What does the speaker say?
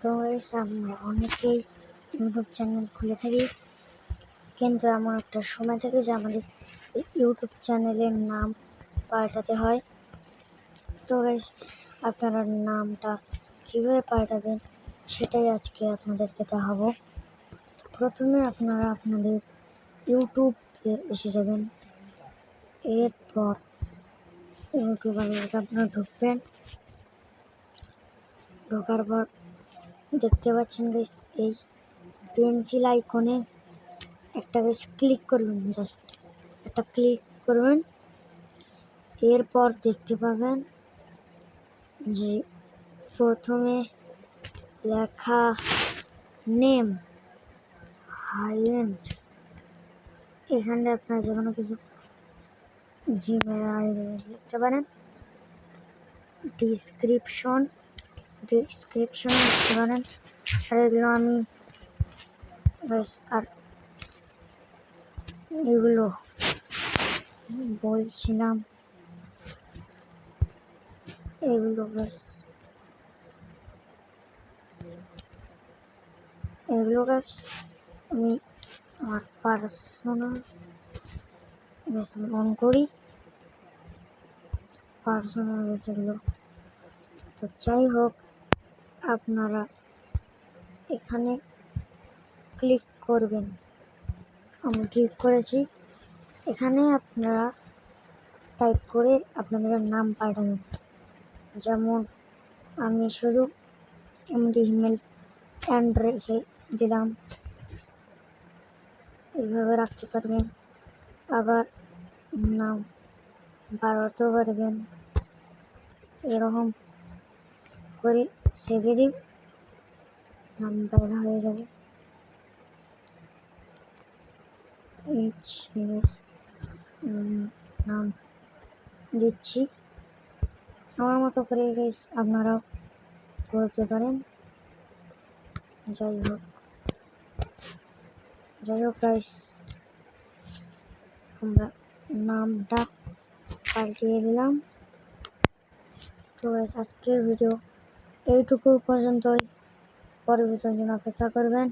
তো আমরা অনেকেই ইউটিউব চ্যানেল খুলে থাকি, কিন্তু এমন একটা সময় থাকে যে আমাদের ইউটিউব চ্যানেলের নাম পাল্টাতে হয়। তো আপনারা নামটা কীভাবে পাল্টাবেন সেটাই আজকে আপনাদেরকে দেখাবো। তো প্রথমে আপনারা আপনাদের ইউটিউবে এসে যাবেন। এরপর ইউটিউব আপনারা ঢুকবেন। ঢোকার পর দেখতে পাচ্ছেন গাইস, এই পেন্সিল আইকনে একটা ক্লিক করবেন, জাস্ট একটা ক্লিক করবেন। এরপর দেখতে পাবেন যে প্রথমে লেখা নেম হাইয়েন্ড। এখানে আপনার যে কোনো কিছু জিমেল আইডি লিখতে পারেন। ডিসক্রিপশনে লিখতে পারেন। আর এগুলো আমি আর এগুলো বলছিলাম, এগুলো আমি আমার পার্সোনাল অন করি, এগুলো। তো যাই হোক, আপনারা এখানে ক্লিক করবেন। আমি ক্লিক করেছি। এখানে আপনারা টাইপ করে আপনাদের নাম পাল্টাবেন। যেমন আমি শুধু এমডি ইমেল অ্যান্ড রেখে দিলাম, এইভাবে রাখতে পারবেন। আবার নাম বাড়াতেও পারবেন, এরকম করে সেভে দিন, নাম বের হয়ে যাবে। নাম দিচ্ছি আমার মতো করে, গাইস আপনারাও করতে পারেন। যাই হোক গাইস, আমরা নামটা পাল্টিয়ে দিলাম। তো গাইস, আজকের ভিডিও এইটুকু পর্যন্তই। পরবর্তী জন্য অপেক্ষা করবেন।